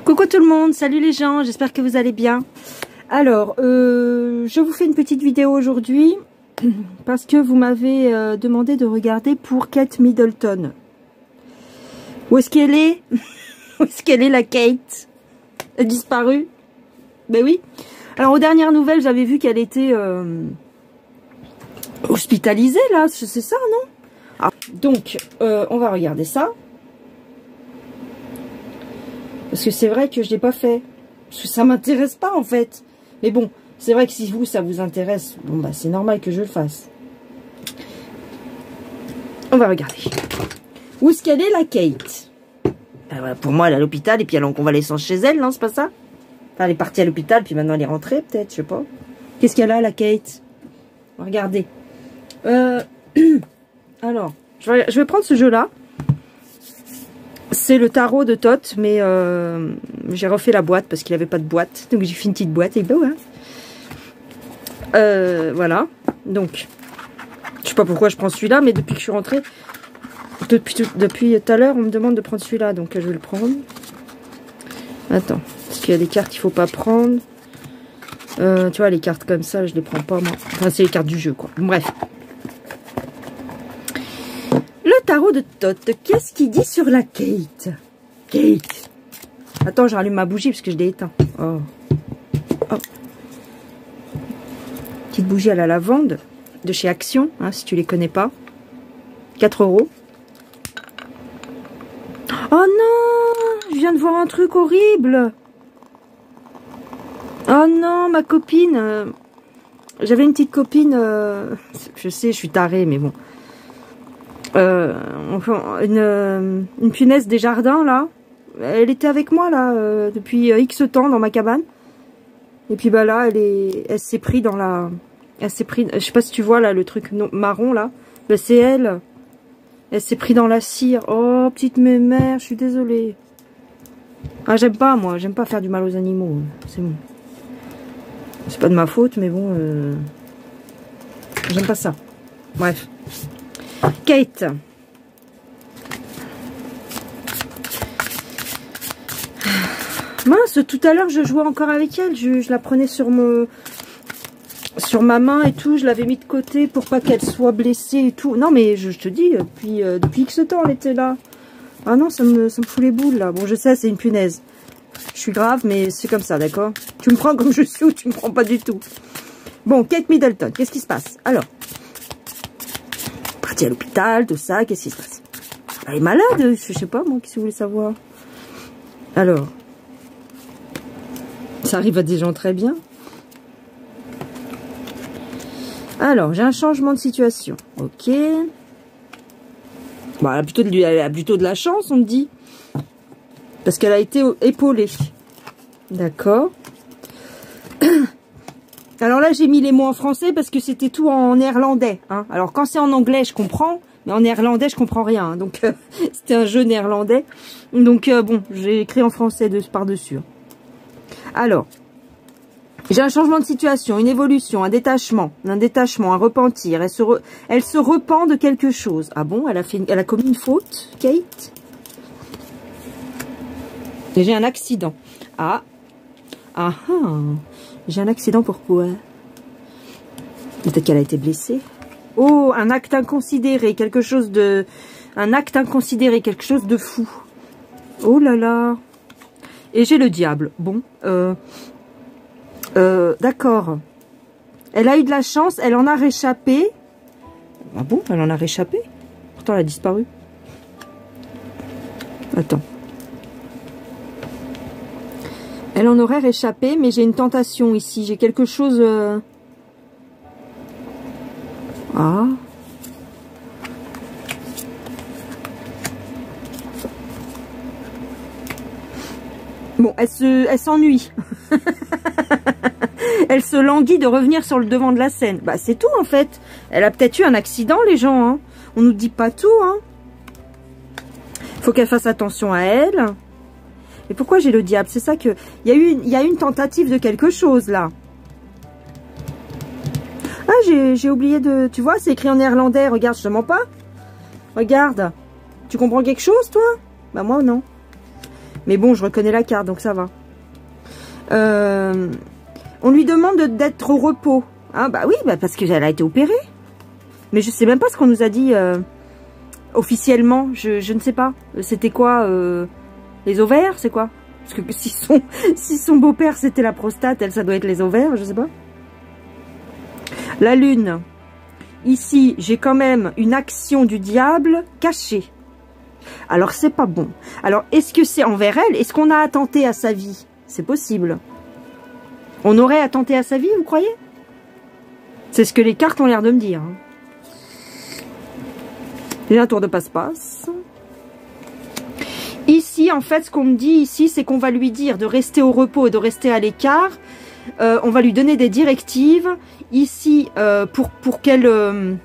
Coucou tout le monde, salut les gens, j'espère que vous allez bien. Alors, je vous fais une petite vidéo aujourd'hui parce que vous m'avez demandé de regarder pour Kate Middleton. Où est-ce qu'elle est? Où est-ce qu'elle est la Kate? Elle a disparu? Ben oui. Alors aux dernières nouvelles, j'avais vu qu'elle était hospitalisée là, c'est ça, non? Ah, donc, on va regarder ça. Parce que c'est vrai que je l'ai pas fait. Parce que ça m'intéresse pas en fait. Mais bon, c'est vrai que si vous, ça vous intéresse, bon bah c'est normal que je le fasse. On va regarder. Où est-ce qu'elle est la Kate? Ben voilà, pour moi elle est à l'hôpital et puis elle est en convalescence chez elle, non c'est pas ça? Enfin, elle est partie à l'hôpital puis maintenant elle est rentrée peut-être, je sais pas. Qu'est-ce qu'elle a la Kate? Regardez. Alors, je vais prendre ce jeu là. C'est le tarot de Tot, mais j'ai refait la boîte parce qu'il n'avait pas de boîte. Donc j'ai fait une petite boîte et ben ouais. Voilà. Donc, je sais pas pourquoi je prends celui-là, mais depuis que je suis rentrée, depuis tout à l'heure, on me demande de prendre celui-là. Donc je vais le prendre. Attends, parce qu'il y a des cartes qu'il faut pas prendre. Tu vois, les cartes comme ça, je les prends pas moi. Enfin, c'est les cartes du jeu, quoi. Bref. Le tarot de Tot, qu'est-ce qu'il dit sur la Kate? Kate. Attends, je rallume ma bougie parce que je l'ai éteint. Oh. Oh. Petite bougie à la lavande de chez Action, hein, si tu les connais pas. 4 €. Oh non, je viens de voir un truc horrible. Oh non, ma copine. J'avais une petite copine. Je sais, je suis tarée, mais bon. Une punaise des jardins là, elle était avec moi là depuis X temps dans ma cabane et puis bah là elle s'est pris dans la, je sais pas si tu vois là le truc marron là, bah, c'est elle s'est pris dans la cire. Oh petite mémère, je suis désolée. Ah j'aime pas moi, j'aime pas faire du mal aux animaux, c'est bon, c'est pas de ma faute mais bon j'aime pas ça. Bref. Kate. Mince, tout à l'heure je jouais encore avec elle, je la prenais sur ma main et tout, je l'avais mis de côté pour pas qu'elle soit blessée et tout. Non mais je te dis, depuis X temps elle était là. Ah non, ça me fout les boules là. Bon je sais, c'est une punaise. Je suis grave mais c'est comme ça, d'accord? Tu me prends comme je suis ou tu me prends pas du tout. Bon, Kate Middleton, qu'est-ce qui se passe? Alors, partie à l'hôpital, tout ça, qu'est-ce qui se passe? Elle est malade, je sais pas moi, qu'est-ce que vous voulez savoir? Alors, ça arrive à des gens très bien. Alors, j'ai un changement de situation, ok. Bon, elle a plutôt de la chance, on me dit. Parce qu'elle a été épaulée. D'accord. Alors là, j'ai mis les mots en français parce que c'était tout en néerlandais. Hein. Alors, quand c'est en anglais, je comprends. Mais en néerlandais, je comprends rien. Hein. Donc, c'était un jeu néerlandais. Donc, bon, j'ai écrit en français par-dessus. Alors, j'ai un changement de situation, une évolution, un détachement, un repentir. Elle se repent de quelque chose. Ah bon, elle a commis une faute, Kate? Et j'ai un accident. Ah. Ah ah. J'ai un accident, pourquoi? Peut-être qu'elle a été blessée. Oh, un acte inconsidéré, quelque chose de fou. Oh là là. Et j'ai le diable. Bon, d'accord. Elle a eu de la chance, elle en a réchappé. Ah bon, elle en a réchappé? Pourtant, elle a disparu. Attends. Elle en aurait réchappé, mais j'ai une tentation ici. J'ai quelque chose... Ah. Bon, elle s'ennuie. Elle se languit de revenir sur le devant de la scène. Bah, c'est tout, en fait. Elle a peut-être eu un accident, les gens. Hein. On nous dit pas tout, hein. Faut qu'elle fasse attention à elle. Mais pourquoi j'ai le diable? C'est ça que... Il y a eu une tentative de quelque chose, là. Ah, j'ai oublié de... Tu vois, c'est écrit en néerlandais. Regarde, je te mens pas. Regarde. Tu comprends quelque chose, toi? Bah, moi, non. Mais bon, je reconnais la carte, donc ça va. On lui demande d'être au repos. Ah bah oui, bah parce qu'elle a été opérée. Mais je sais même pas ce qu'on nous a dit officiellement. Je ne sais pas. C'était quoi les ovaires, c'est quoi? Parce que si son beau-père c'était la prostate, elle, ça doit être les ovaires, je sais pas. La lune. Ici, j'ai quand même une action du diable cachée. Alors, c'est pas bon. Alors, est-ce que c'est envers elle? Est-ce qu'on a attenté à sa vie? C'est possible. On aurait attenté à sa vie, vous croyez? C'est ce que les cartes ont l'air de me dire. J'ai un tour de passe-passe. Ici, en fait, ce qu'on me dit ici, c'est qu'on va lui dire de rester au repos et de rester à l'écart. On va lui donner des directives. Ici, pour qu'elle...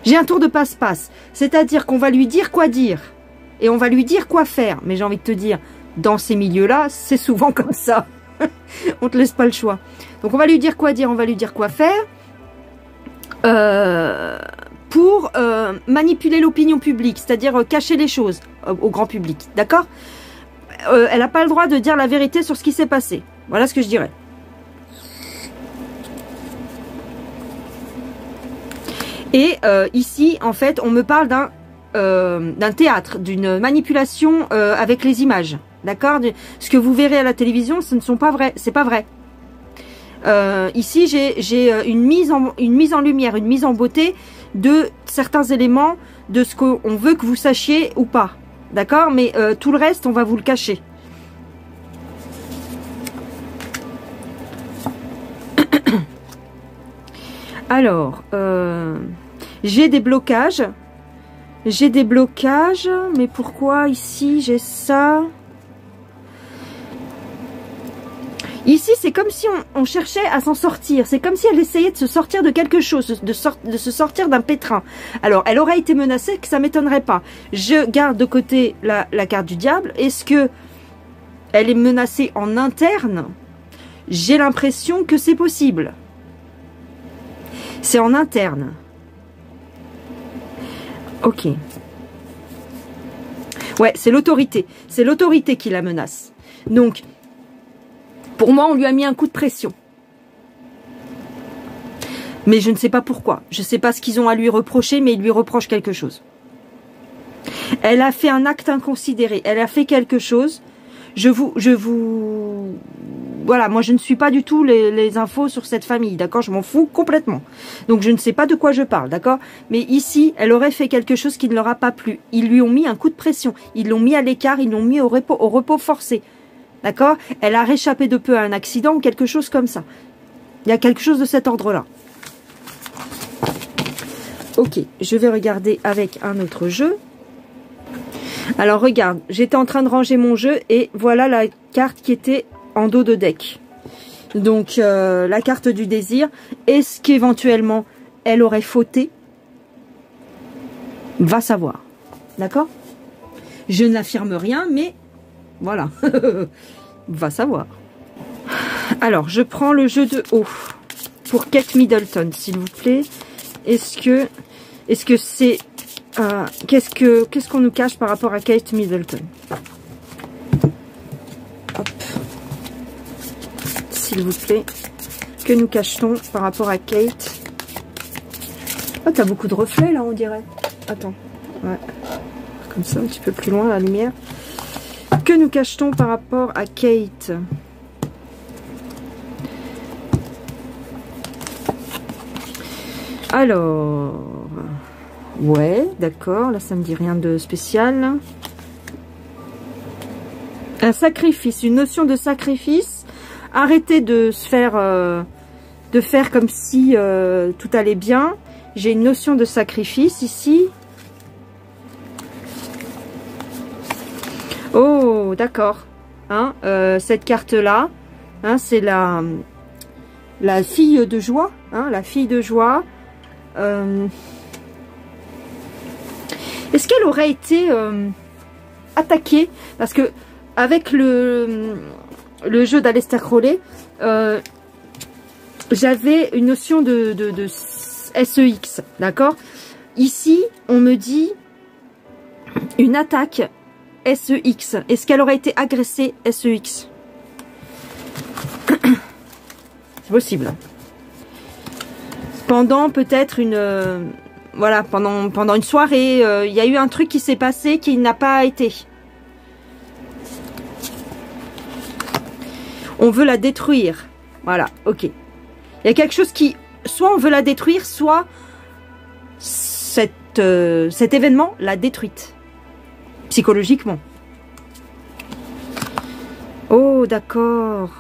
J'ai un tour de passe-passe. C'est-à-dire qu'on va lui dire quoi dire. Et on va lui dire quoi faire. Mais j'ai envie de te dire, dans ces milieux-là, c'est souvent comme ça. On te laisse pas le choix. Donc on va lui dire quoi dire, on va lui dire quoi faire. Pour manipuler l'opinion publique. C'est-à-dire cacher les choses au grand public. D'accord? Elle n'a pas le droit de dire la vérité sur ce qui s'est passé. Voilà ce que je dirais. Et ici, en fait, on me parle d'un théâtre, d'une manipulation avec les images. D'accord? Ce que vous verrez à la télévision, ce ne sont pas vrais. C'est pas vrai. Ici, j'ai une mise en lumière, une mise en beauté de certains éléments de ce qu'on veut que vous sachiez ou pas. D'accord? Mais tout le reste, on va vous le cacher. Alors, j'ai des blocages. J'ai des blocages. Mais pourquoi ici, j'ai ça? Ici, c'est comme si on cherchait à s'en sortir. C'est comme si elle essayait de se sortir de quelque chose, de se sortir d'un pétrin. Alors, elle aurait été menacée, que ça m'étonnerait pas. Je garde de côté la carte du diable. Est-ce que elle est menacée en interne? J'ai l'impression que c'est possible. C'est en interne. Ok. Ouais, c'est l'autorité. C'est l'autorité qui la menace. Donc, pour moi, on lui a mis un coup de pression. Mais je ne sais pas pourquoi. Je ne sais pas ce qu'ils ont à lui reprocher, mais ils lui reprochent quelque chose. Elle a fait un acte inconsidéré. Elle a fait quelque chose. Voilà, moi je ne suis pas du tout les infos sur cette famille, d'accord? Je m'en fous complètement. Donc je ne sais pas de quoi je parle, d'accord? Mais ici, elle aurait fait quelque chose qui ne leur a pas plu. Ils lui ont mis un coup de pression. Ils l'ont mis à l'écart, ils l'ont mis au repos forcé. D'accord? Elle a réchappé de peu à un accident ou quelque chose comme ça. Il y a quelque chose de cet ordre-là. Ok, je vais regarder avec un autre jeu. Alors regarde, j'étais en train de ranger mon jeu et voilà la carte qui était en dos de deck. Donc la carte du désir. Est-ce qu'éventuellement elle aurait fauté? Va savoir. D'accord? Je n'affirme rien, mais voilà. Va savoir. Alors, je prends le jeu de haut pour Kate Middleton, s'il vous plaît. Est-ce que c'est... qu'est-ce qu'on nous cache par rapport à Kate Middleton? Hop. S'il vous plaît. Que nous cache-t-on par rapport à Kate? Oh, t'as beaucoup de reflets, là, on dirait. Attends. Ouais. Comme ça, un petit peu plus loin, la lumière. Que nous cache-t-on par rapport à Kate? Alors... Ouais, d'accord. Là, ça me dit rien de spécial. Un sacrifice, une notion de sacrifice. Arrêtez de se faire... de faire comme si tout allait bien. J'ai une notion de sacrifice ici. Oh, d'accord. Hein, cette carte-là, hein, c'est la fille de joie. Hein, la fille de joie. Est-ce qu'elle aurait été attaquée? Parce que avec le jeu d'Aleister Crowley, j'avais une notion de SEX, d'accord? Ici, on me dit une attaque SEX. Est-ce qu'elle aurait été agressée SEX? C'est possible. Pendant peut-être une... voilà, pendant une soirée, il y a eu un truc qui s'est passé qui n'a pas été. On veut la détruire. Voilà, ok. Il y a quelque chose qui... Soit on veut la détruire, soit cet événement l'a détruite. Psychologiquement. Oh, d'accord.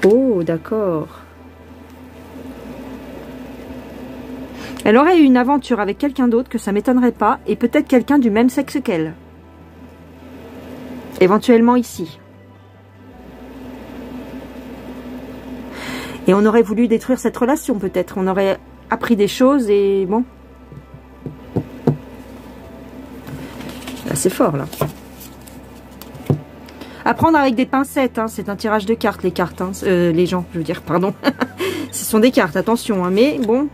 Oh, d'accord. Elle aurait eu une aventure avec quelqu'un d'autre que ça m'étonnerait pas, et peut-être quelqu'un du même sexe qu'elle. Éventuellement ici. Et on aurait voulu détruire cette relation, peut-être. On aurait appris des choses et bon. Là, c'est fort, là. À prendre avec des pincettes, hein. C'est un tirage de cartes, les cartes. Hein. Les gens, je veux dire, pardon. Ce sont des cartes, attention. Hein. Mais bon.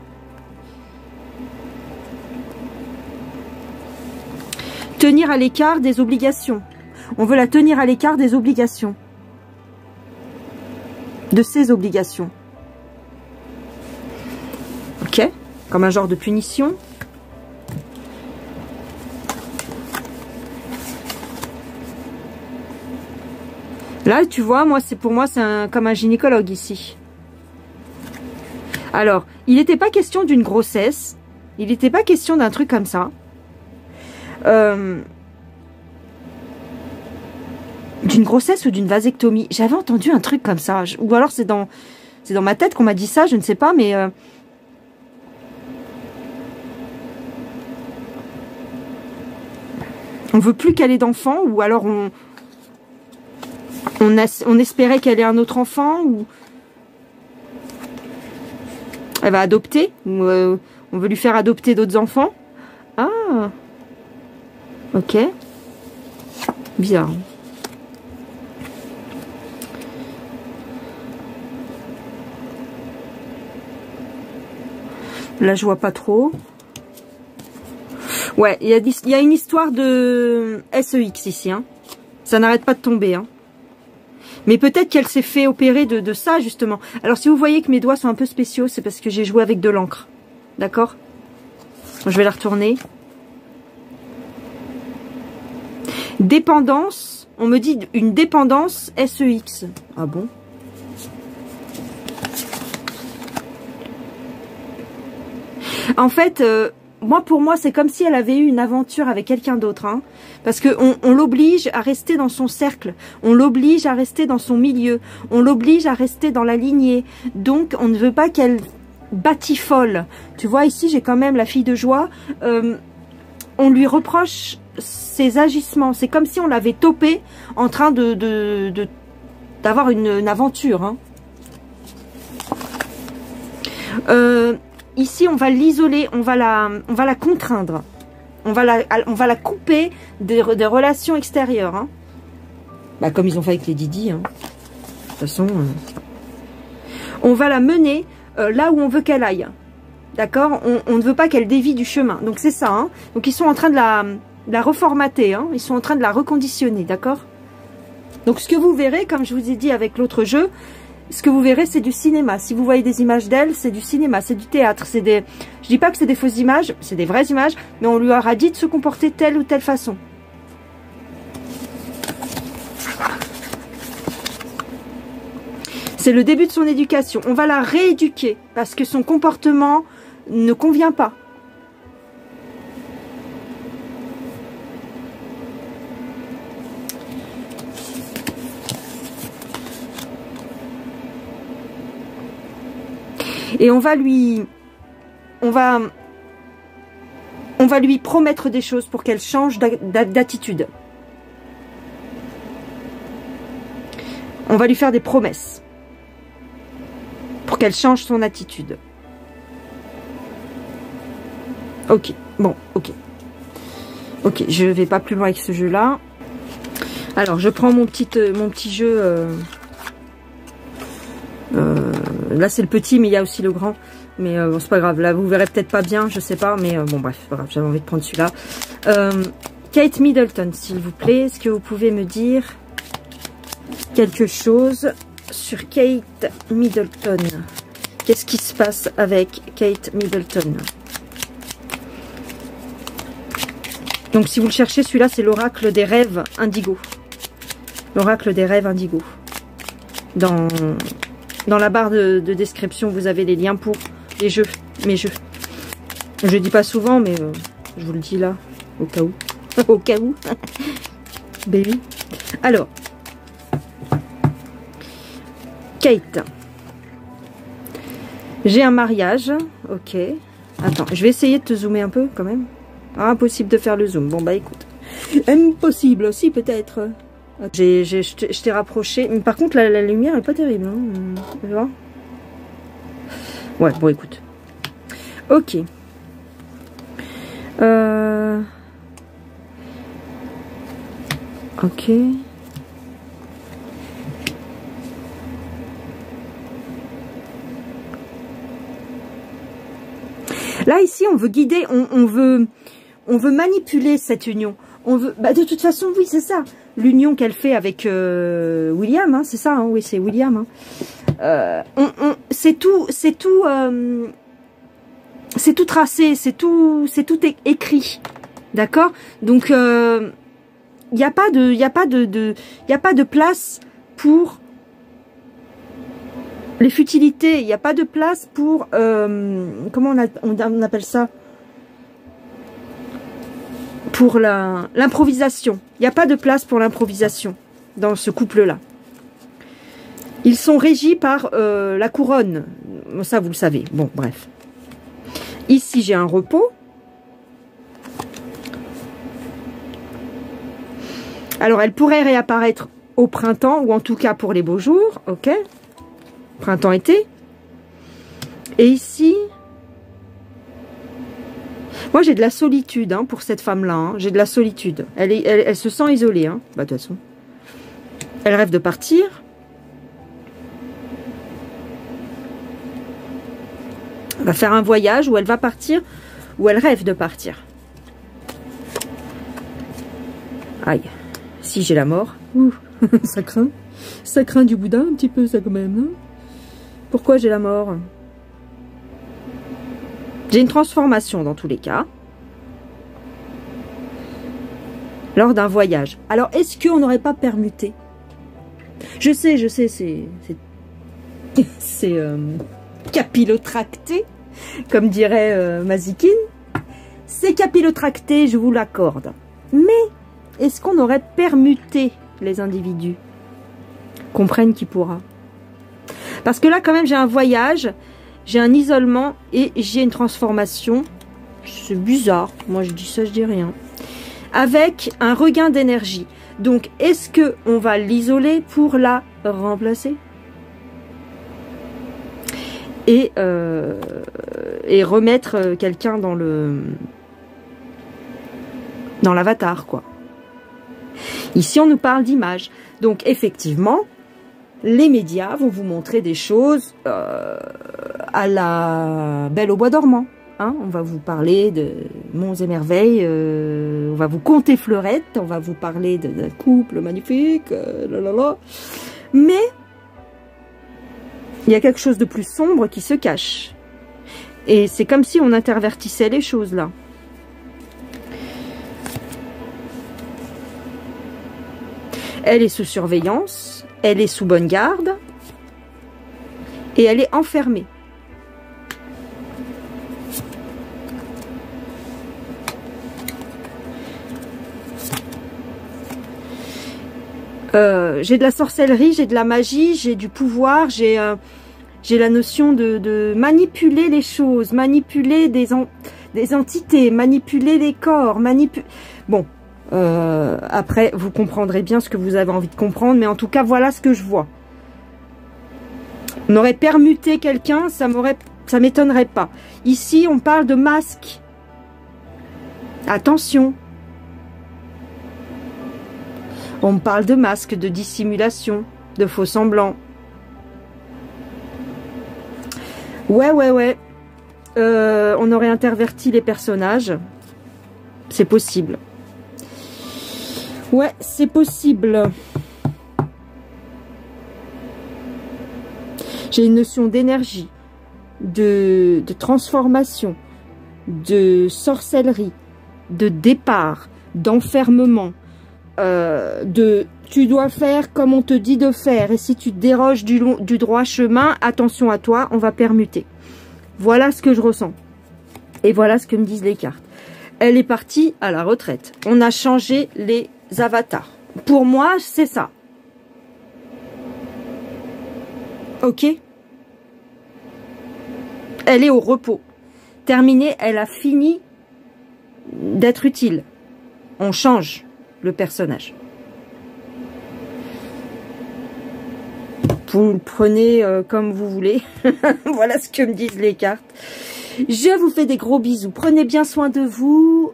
Tenir à l'écart des obligations. On veut la tenir à l'écart des obligations. De ses obligations. Ok, comme un genre de punition. Là, tu vois, pour moi, c'est comme un gynécologue ici. Alors, il n'était pas question d'une grossesse. Il n'était pas question d'un truc comme ça. D'une grossesse ou d'une vasectomie. J'avais entendu un truc comme ça. Ou alors c'est dans ma tête qu'on m'a dit ça, je ne sais pas, mais... on veut plus qu'elle ait d'enfant, ou alors on espérait qu'elle ait un autre enfant, ou elle va adopter, ou on veut lui faire adopter d'autres enfants. Ah, ok, bizarre. Là, je vois pas trop. Ouais, il y a une histoire de SEX ici. Hein. Ça n'arrête pas de tomber. Hein. Mais peut-être qu'elle s'est fait opérer de ça, justement. Alors, si vous voyez que mes doigts sont un peu spéciaux, c'est parce que j'ai joué avec de l'encre. D'accord? Je vais la retourner. Dépendance. On me dit une dépendance SEX. Ah bon? En fait... pour moi, c'est comme si elle avait eu une aventure avec quelqu'un d'autre. Hein, parce qu'on l'oblige à rester dans son cercle. On l'oblige à rester dans son milieu. On l'oblige à rester dans la lignée. Donc, on ne veut pas qu'elle batifole. Tu vois, ici, j'ai quand même la fille de joie. On lui reproche ses agissements. C'est comme si on l'avait topée en train d'avoir une aventure. Hein. Ici, on va l'isoler, on va la contraindre. On va la couper des relations extérieures. Hein. Bah, comme ils ont fait avec les Didi. Hein. De toute façon, on va la mener là où on veut qu'elle aille. D'accord? On ne veut pas qu'elle dévie du chemin. Donc, c'est ça. Hein. Donc, ils sont en train de la reformater. Hein. Ils sont en train de la reconditionner. D'accord? Donc, ce que vous verrez, comme je vous ai dit avec l'autre jeu, ce que vous verrez, c'est du cinéma. Si vous voyez des images d'elle, c'est du cinéma, c'est du théâtre. Je dis pas que c'est des fausses images, c'est des vraies images, mais on lui aura dit de se comporter telle ou telle façon. C'est le début de son éducation. On va la rééduquer parce que son comportement ne convient pas. Et on va lui promettre des choses pour qu'elle change d'attitude. On va lui faire des promesses pour qu'elle change son attitude. Ok, bon, ok. Ok, je vais pas plus loin avec ce jeu-là. Alors, je prends mon petit jeu... là, c'est le petit, mais il y a aussi le grand. Mais bon, c'est pas grave. Là, vous verrez peut-être pas bien, je sais pas. Mais bon, bref, pas grave, j'avais envie de prendre celui-là. Kate Middleton, s'il vous plaît. Est-ce que vous pouvez me dire quelque chose sur Kate Middleton? Qu'est-ce qui se passe avec Kate Middleton? Donc, si vous le cherchez, celui-là, c'est l'oracle des rêves indigo. L'oracle des rêves indigo. Dans la barre de description, vous avez les liens pour les jeux, mes jeux. Je dis pas souvent, mais je vous le dis là, au cas où. Au cas où. Baby. Alors. Kate. J'ai un mariage. Ok. Attends, je vais essayer de te zoomer un peu quand même. Ah, impossible de faire le zoom. Bon, bah écoute. Impossible aussi, peut-être. Je t'ai rapproché. Mais par contre, la lumière est pas terrible. Hein. Tu vois? Ouais, bon, écoute. Ok. Ok. Là, ici, on veut guider, on veut manipuler cette union. On veut, bah, de toute façon, oui, c'est ça. L'union qu'elle fait avec William, hein, c'est ça, hein, oui, c'est William. Hein. C'est tout tracé, c'est tout écrit, d'accord. Donc, il n'y a pas de place pour les futilités. Il n'y a pas de place pour comment on appelle ça? Pour l'improvisation. Il n'y a pas de place pour l'improvisation dans ce couple-là. Ils sont régis par la couronne. Ça, vous le savez. Bon, bref. Ici, j'ai un repos. Alors, elle pourrait réapparaître au printemps, ou en tout cas pour les beaux jours. Ok. Printemps-été. Et ici... Moi, j'ai de la solitude hein, pour cette femme-là. Hein. J'ai de la solitude. Elle se sent isolée. Hein. Bah, de toute façon. Elle rêve de partir. Elle va faire un voyage où elle va partir, où elle rêve de partir. Aïe. Si j'ai la mort. Ouh, ça craint. Ça craint du boudin un petit peu, ça quand même. Hein. Pourquoi j'ai la mort ? J'ai une transformation dans tous les cas. Lors d'un voyage. Alors, est-ce qu'on n'aurait pas permuté? Je sais, c'est capillotracté, comme dirait Mazikin. C'est capillotracté, je vous l'accorde. Mais, est-ce qu'on aurait permuté les individus? Comprenne qui pourra. Parce que là, quand même, j'ai un voyage... J'ai un isolement et j'ai une transformation. C'est bizarre. Moi, je dis ça, je dis rien. Avec un regain d'énergie. Donc, est-ce que on va l'isoler pour la remplacer? Et remettre quelqu'un dans l'avatar, quoi. Ici, on nous parle d'image. Donc, effectivement... Les médias vont vous montrer des choses à la Belle au bois dormant. Hein, on va vous parler de monts et merveilles, on va vous conter Fleurette, on va vous parler d'un couple magnifique, mais il y a quelque chose de plus sombre qui se cache. Et c'est comme si on intervertissait les choses là. Elle est sous surveillance. Elle est sous bonne garde et elle est enfermée. J'ai de la sorcellerie, j'ai de la magie, j'ai du pouvoir, j'ai la notion de manipuler les choses, manipuler des entités, manipuler les corps, Bon. Après, vous comprendrez bien ce que vous avez envie de comprendre, mais en tout cas, voilà ce que je vois. On aurait permuté quelqu'un, ça m'étonnerait pas. Ici, on parle de masque. Attention. On parle de masque, de dissimulation, de faux semblants. Ouais. on aurait interverti les personnages. C'est possible. Ouais, c'est possible. J'ai une notion d'énergie, de transformation, de sorcellerie, de départ, d'enfermement, de tu dois faire comme on te dit de faire, et si tu déroges du droit chemin, attention à toi, on va permuter. Voilà ce que je ressens. Et voilà ce que me disent les cartes. Elle est partie à la retraite. On a changé les avatars. Pour moi, c'est ça. Ok. Elle est au repos. Terminée, elle a fini d'être utile. On change le personnage. Vous le prenez comme vous voulez. Voilà ce que me disent les cartes. Je vous fais des gros bisous. Prenez bien soin de vous.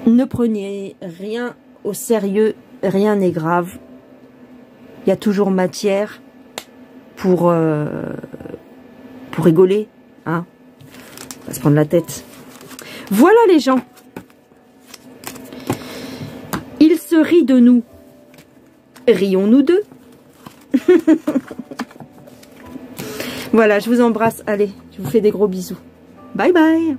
Ne prenez rien au sérieux. Rien n'est grave. Il y a toujours matière pour rigoler. Hein, on va se prendre la tête. Voilà les gens. Il se rit de nous. Rions-nous d'eux. Voilà, je vous embrasse. Allez, je vous fais des gros bisous. Bye bye.